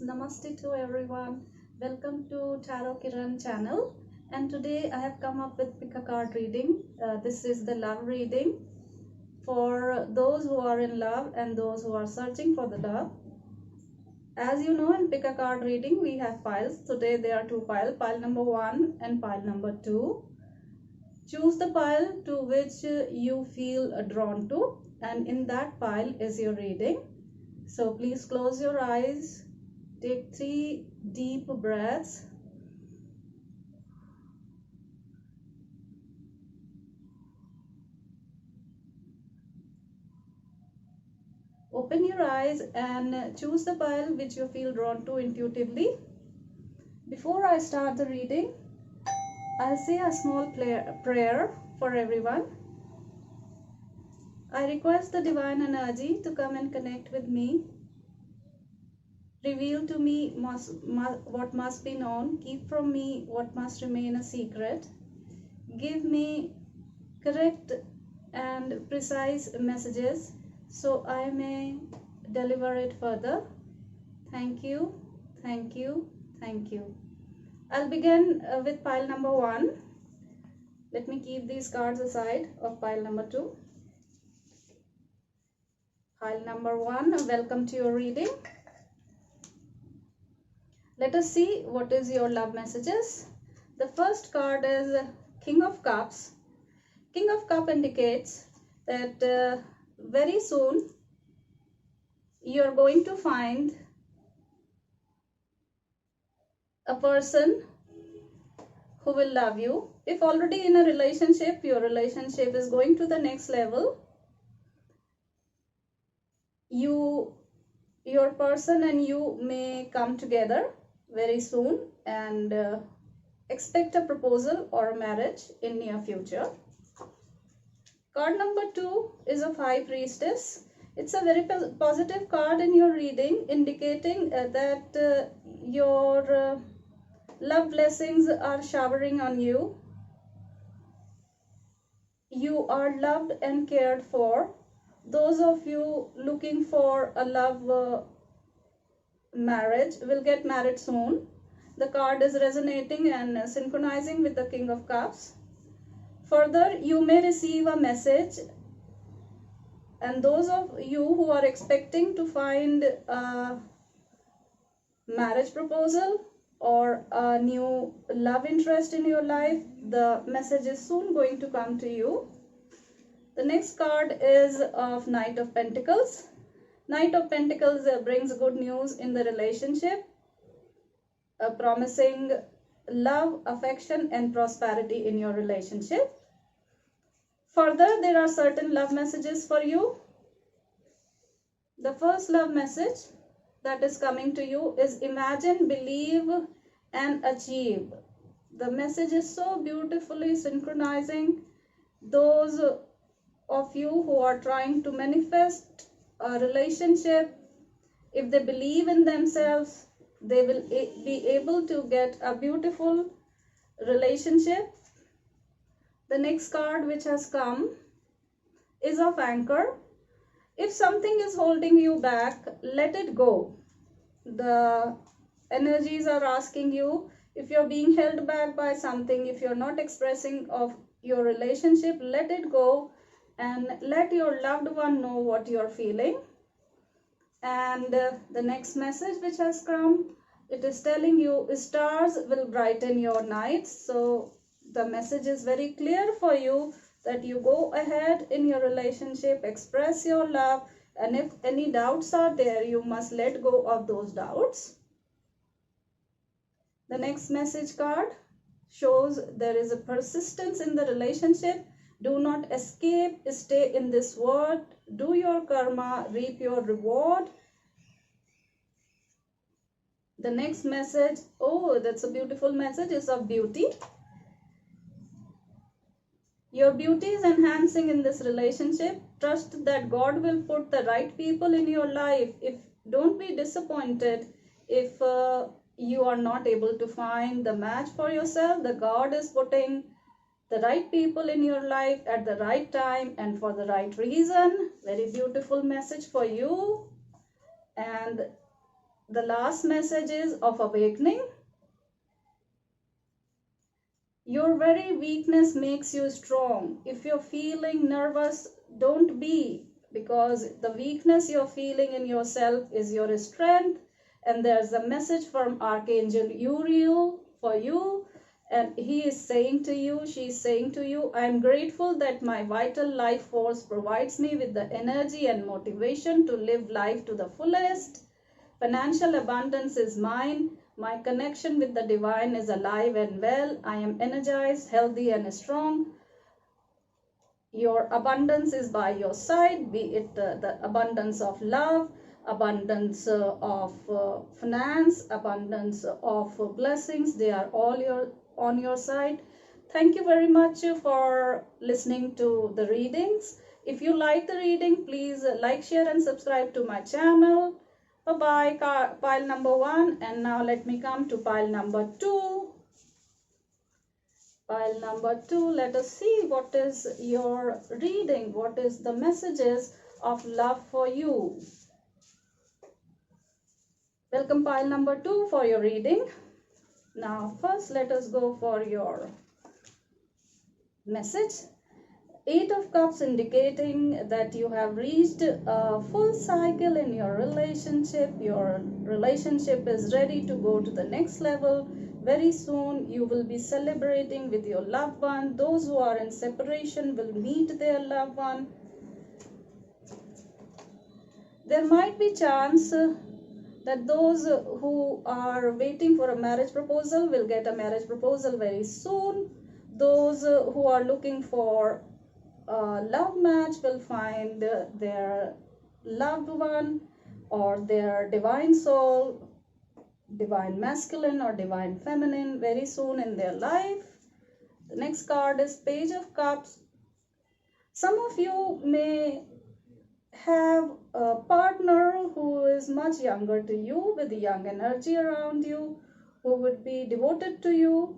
Namaste to everyone. Welcome to Tarot Kiran channel. And today I have come up with pick a card reading. This is the love reading for those who are in love and those who are searching for the love. As you know, in pick a card reading we have piles. Today there are two piles, pile number 1 and pile number 2. Choose the pile to which you feel drawn to, and in that pile is your reading. So please close your eyes. Take 3 deep breaths. Open your eyes and choose the pile which you feel drawn to intuitively. Before I start the reading, I'll say a small prayer for everyone. I request the divine energy to come and connect with me. Reveal to me what must be known. Keep from me what must remain a secret. Give me correct and precise messages so I may deliver it further. Thank you, thank you, thank you. I'll begin with pile number 1. Let me keep these cards aside of pile number 2. Pile number 1, welcome to your reading. Let us see what is your love messages. The first card is King of Cups. King of Cups indicates that very soon you are going to find a person who will love you. If already in a relationship, your relationship is going to the next level. Your person and you may come together very soon and expect a proposal or a marriage in near future. Card number 2 is a High Priestess. It's a very positive card in your reading, indicating that your love blessings are showering on you. You are loved and cared for. Those of you looking for a love marriage will get married soon. The card is resonating and synchronizing with the King of Cups. Further, you may receive a message, and those of you who are expecting to find a marriage proposal or a new love interest in your life, the message is soon going to come to you. The next card is of Knight of Pentacles. Knight of Pentacles brings good news in the relationship, promising love, affection and prosperity in your relationship. Further, there are certain love messages for you. The first love message that is coming to you is imagine, believe and achieve. The message is so beautifully synchronizing those of you who are trying to manifest a relationship. If they believe in themselves, they will be able to get a beautiful relationship. The next card which has come is of Anchor. If something is holding you back, let it go. The energies are asking you, if you're being held back by something, if you're not expressing of your relationship, let it go and let your loved one know what you're feeling. And the next message which has come, it is telling you stars will brighten your nights. So the message is very clear for you that you go ahead in your relationship, express your love, and if any doubts are there, you must let go of those doubts. The next message card shows there is a persistence in the relationship. Do not escape, stay in this world, do your karma, reap your reward. The next message, oh, that's a beautiful message, is of beauty. Your beauty is enhancing in this relationship. Trust that God will put the right people in your life. Don't be disappointed if you are not able to find the match for yourself. The God is putting the right people in your life at the right time and for the right reason. Very beautiful message for you. And The last message is of awakening. Your very weakness makes you strong. If you're feeling nervous, don't be, because the weakness you're feeling in yourself is your strength. And there's a message from Archangel Uriel for you. And he is saying to you, she is saying to you, I'm grateful that my vital life force provides me with the energy and motivation to live life to the fullest. Financial abundance is mine. My connection with the divine is alive and well. I am energized, healthy, and strong. Your abundance is by your side, be it the abundance of love, abundance of finance, abundance of blessings. They are all on your side. Thank you very much for listening to the readings. If you like the reading, please like, share, and subscribe to my channel. Bye-bye, pile number 1. And now let me come to pile number 2. Pile number 2, let us see what is your reading. What is the messages of love for you? Welcome pile number 2 for your reading. Now first let us go for your message. 8 of Cups indicating that you have reached a full cycle in your relationship. Your relationship is ready to go to the next level. Very soon you will be celebrating with your loved one. Those who are in separation will meet their loved one. There might be chance that those who are waiting for a marriage proposal will get a marriage proposal very soon. Those who are looking for love match will find their loved one or their divine soul, divine masculine or divine feminine, very soon in their life. The next card is Page of Cups. Some of you may have a partner who is much younger to you, with young energy around you, who would be devoted to you,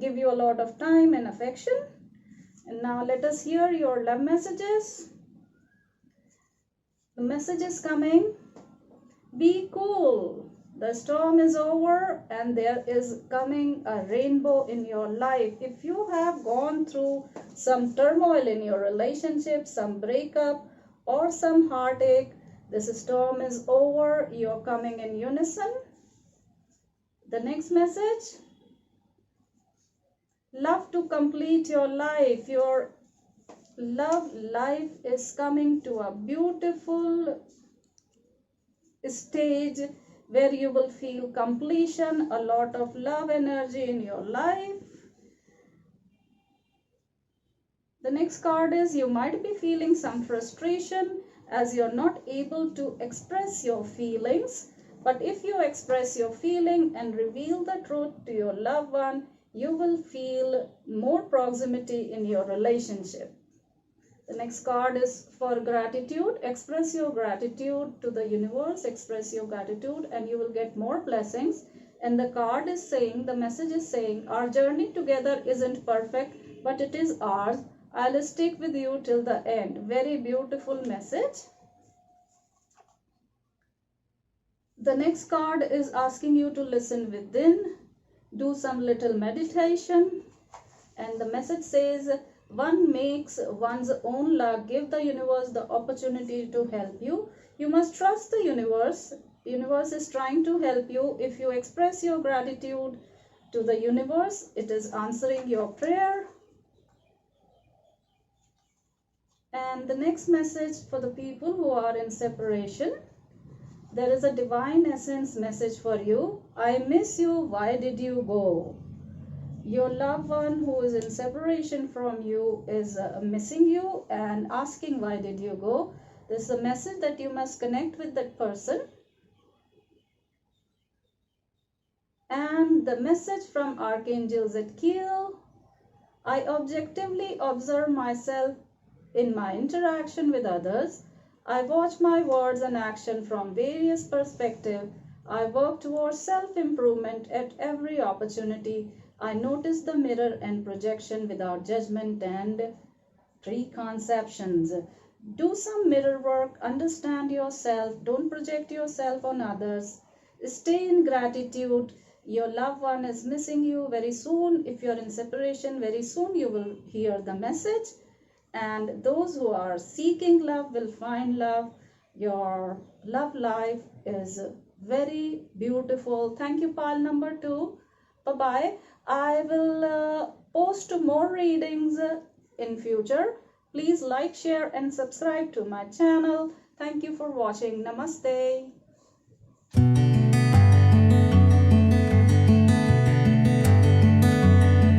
give you a lot of time and affection. And now let us hear your love messages. The message is coming. Be cool. The storm is over and there is coming a rainbow in your life. If you have gone through some turmoil in your relationship, some breakup or some heartache, this storm is over. You're coming in unison. The next message. Love to complete your life. Your love life is coming to a beautiful stage where you will feel completion, a lot of love energy in your life. The next card is you might be feeling some frustration as you're not able to express your feelings. But if you express your feeling and reveal the truth to your loved one, you will feel more proximity in your relationship. The next card is for gratitude. Express your gratitude to the universe. Express your gratitude and you will get more blessings. And the card is saying, the message is saying, our journey together isn't perfect, but it is ours. I'll stick with you till the end. Very beautiful message. The next card is asking you to listen within. Do some little meditation. And the message says, one makes one's own luck. Give the universe the opportunity to help you. You must trust the universe. The universe is trying to help you. If you express your gratitude to the universe, it is answering your prayer. And the next message for the people who are in separation. There is a divine essence message for you. I miss you. Why did you go? Your loved one who is in separation from you is missing you and asking why did you go. This is a message that you must connect with that person. And the message from Archangel Zadkiel. I objectively observe myself in my interaction with others. I watch my words and action from various perspectives. I work towards self-improvement at every opportunity. I notice the mirror and projection without judgment and preconceptions. Do some mirror work, understand yourself, don't project yourself on others. Stay in gratitude. Your loved one is missing you very soon. If you're in separation, very soon you will hear the message. And those who are seeking love will find love. Your love life is very beautiful. Thank you, pile number 2. Bye bye. I will post more readings in future. Please like, share and subscribe to my channel. Thank you for watching. Namaste.